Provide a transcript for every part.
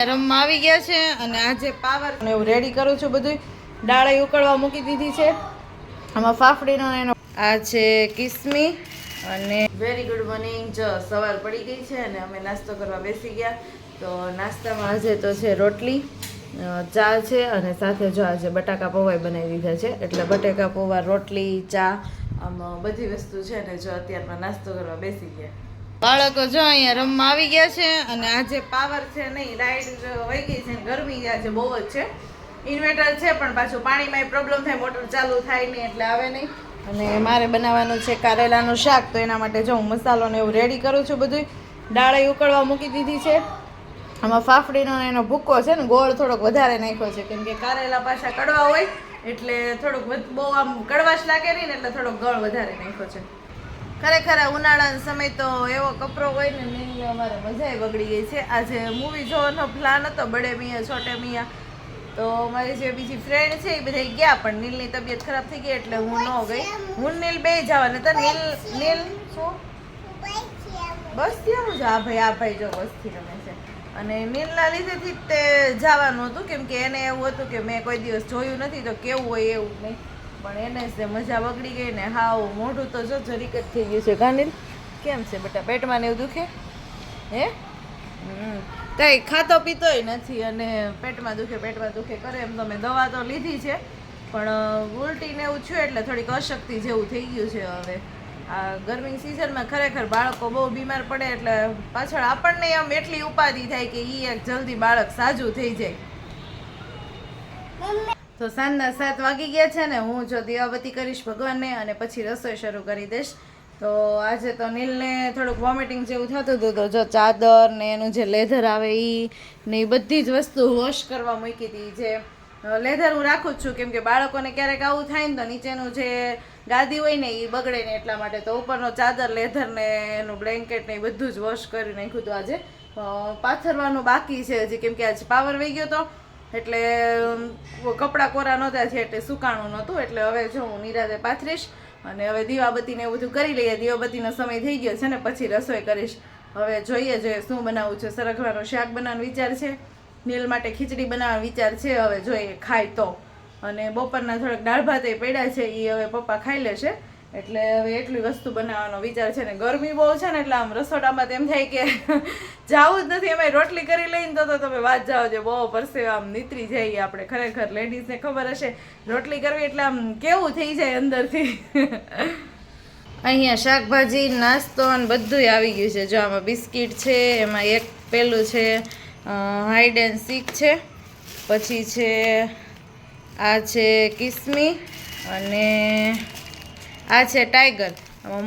રમવા આવી ગયા છે અને આજે પાવર એવું રેડી કરું છું. બધું દાળ ઉકળવા મૂકી દીધી છે. આમાં ફાફડીનો એનો આ છે કિસમી અને વેરી ગુડ મોર્નિંગ. જો સવાર પડી ગઈ છે અને અમે નાસ્તો કરવા બેસી ગયા. તો નાસ્તામાં આજે તો છે રોટલી, ચા છે અને સાથે જો આજે બટાકા પૌવા બનાવી દીધા છે. એટલે બટાકા પૌવા, રોટલી, ચા આમ બધી વસ્તુ છે ને જો અત્યારમાં નાસ્તો કરવા બેસી ગયા. બાળકો જો અહીંયા રમવા આવી ગયા છે અને આજે પાવર છે નહીં, લાઈટ વહી ગઈ છે. ગરમી આજે બહુ જ છે. ઇન્વર્ટર છે પણ પાછું પાણીમાં પ્રોબ્લેમ થાય, મોટર ચાલુ થાય નહીં એટલે આવે નહીં. અને મારે બનાવવાનું છે કારેલાનું શાક. તો એના માટે જો હું મસાલો ને એવું રેડી કરું છું. બધું દાળ ઉકળવા મૂકી દીધી છે. આમાં ફાફડીનો એનો ભૂક્કો છે ને ગોળ થોડોક વધારે નાખ્યો છે, કેમ કે કારેલા પાછા કડવા હોય એટલે થોડુંક બહુ આમ કડવાશ લાગે નહીં ને એટલે થોડોક ગોળ વધારે નાખ્યો છે. ખરેખર ઉનાળાનો સમય તો એવો કપરો હોય ને નીલની અમારે મજા બગડી ગઈ છે. આજે મૂવી જોવાનો પ્લાન હતો, બડે મિયા છોટે મિયા. તો મારી જે બીજી ફ્રેન્ડ છે એ બધા ગયા, પણ નીલની તબિયત ખરાબ થઈ ગઈ એટલે હું ન ગઈ. હું નીલ બે જવાના હતા. નીલ શું બસ ત્યાં હું આ ભાઈ જો બસથી રમે છે. અને નીલના લીધેથી તે જવાનું હતું, કેમ કે એને એવું હતું કે મેં કોઈ દિવસ જોયું નથી તો કેવું હોય એવું નહીં. પણ એને જ મજા બગડી ગઈ ને. હાવ મોઢું તો જો જરીક જ થઈ ગયું છે. ગાંડીલ કેમ છે બેટા? પેટમાં ને એવું દુખે હે? કઈ ખાતો પીતોય નથી અને પેટમાં દુખે કરે એમ. તો મેં દવા તો લીધી છે પણ ઉલટી ને એવું થયું એટલે થોડીક અશક્તિ જેવું થઈ ગયું છે. હવે આ ગરમી સિઝનમાં ખરેખર બાળકો બહુ બીમાર પડે એટલે પાછળ આપણને આમ એટલી ઉપાધિ થાય કે એક જલ્દી બાળક સાજું થઈ જાય. તો સાંજના 7 વાગી ગયા છે ને હું જો દીવાબત્તી કરીશ ભગવાનને અને પછી રસોઈ શરૂ કરી દઈશ. તો આજે તો નીલને થોડુંક વોમિટિંગ જેવું થતું હતું. તો જો ચાદર ને એનું જે લેધર આવે એ બધી જ વસ્તુ વોશ કરવા મૂકી હતી. જે લેધર હું રાખું જ છું, કેમ કે બાળકોને ક્યારેક આવું થાય ને તો નીચેનું જે ગાદી હોય ને એ બગડે ને એટલા માટે. તો ઉપરનો ચાદર, લેધર ને એનું બ્લેન્કેટ ને એ બધું જ વોશ કરી નાખ્યું હતું. આજે પાથરવાનું બાકી છે હજી, કેમ કે આજે પાવર વહી ગયો હતો એટલે કપડાં કોરા નહોતા છે એટલે સુકાણું નહોતું. એટલે હવે જો હું નિરાતે પાથરીશ અને હવે દીવાબત્તીને એવું બધું કરી લઈએ. દીવાબત્તીનો સમય થઈ ગયો છે ને પછી રસોઈ કરીશ. હવે જોઈએ શું બનાવવું છે. સરગવાનું શાક બનાવવાનો વિચાર છે, નીલ માટે ખીચડી બનાવવાનો વિચાર છે. હવે જોઈએ ખાય તો. અને બપોરના થોડાક દાળ ભાત પડ્યા છે એ હવે પપ્પા ખાઈ લેશે. એટલે હવે એટલી વસ્તુ બનાવવાનો વિચાર છે ને. ગરમી બહુ છે ને એટલે આમ રસોડામાં તેમ થાય કે જવું જ નથી. એમાં રોટલી કરી લઈને તો તમે વાત જાઓ છો, બહુ પરસે આમ નીતરી જાય. આપણે ખરેખર લેડીઝને ખબર હશે રોટલી કરવી એટલે આમ કેવું થઈ જાય અંદરથી. અહીંયા શાકભાજી, નાસ્તો અને બધું આવી ગયું છે. જો આમાં બિસ્કિટ છે, એમાં એક પેલું છે હાઈડ એન્ડ સીક છે, પછી છે આ છે કિસમી અને આ છે ટાઈગર.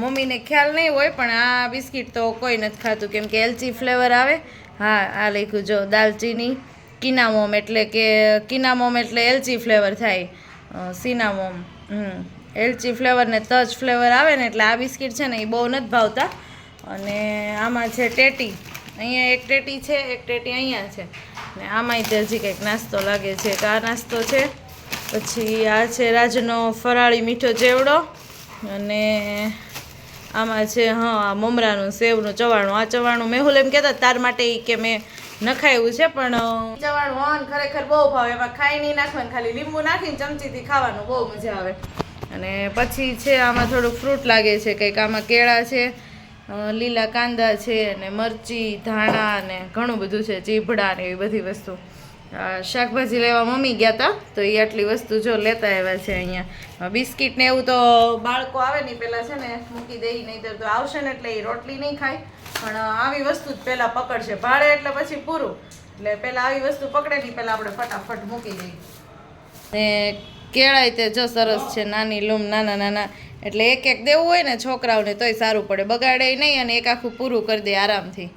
મમ્મીને ખ્યાલ નહીં હોય પણ આ બિસ્કિટ તો કોઈ નથી ખાતું, કેમ કે એલચી ફ્લેવર આવે. હા આ લખ્યું જો દાલચીની કિનામોમ, એટલે કે કિનામોમ એટલે એલચી ફ્લેવર થાય. સિનામોમ એલચી ફ્લેવર ને તજ ફ્લેવર આવે ને એટલે આ બિસ્કિટ છે ને એ બહુ નથી ભાવતા. અને આમાં છે ટેટી. અહીંયા એક ટેટી છે, એક ટેટી અહીંયા છે ને આમાંય તે હજી કંઈક નાસ્તો લાગે છે. આ નાસ્તો છે. પછી આ છે રાજનો ફરાળી મીઠો ચેવડો અને આમાં છે આ મમરાનું સેવનું ચવાણું. આ ચવાણું મેહુલ એમ કહેતા તાર માટે કે મેં નખાયું છે, પણ ચવાણું હોન ખરેખર બહુ ભાવે. એમાં ખાઈ નહીં નાખવાનું, ખાલી લીંબુ નાખીને ચમચીથી ખાવાનું, બહુ મજા આવે. અને પછી છે આમાં થોડુંક ફ્રૂટ લાગે છે કંઈક. આમાં કેળા છે, લીલા કાંદા છે અને મરચી, ધાણા અને ઘણું બધું છે, ચીભડા ને એવી બધી વસ્તુ. શાકભાજી લેવા મમ્મી ગયા હતા તો એ આટલી વસ્તુ જો લેતા આવ્યા છે. અહીંયા બિસ્કિટ ને એવું તો બાળકો આવે ને પહેલાં છે ને મૂકી દઈ, નહીં તો આવશે ને એટલે એ રોટલી નહીં ખાય. પણ આવી વસ્તુ જ પહેલાં પકડશે. ભાડે એટલે પછી પૂરું. એટલે પહેલાં આવી વસ્તુ પકડે નહીં, પહેલાં આપણે ફટાફટ મૂકી દઈએ. ને કેળાય તે જો સરસ છે, નાની લૂમ, નાના નાના. એટલે એક એક દેવું હોય ને છોકરાઓને તોય સારું પડે, બગાડે નહીં અને એક આખું પૂરું કરી દે આરામથી.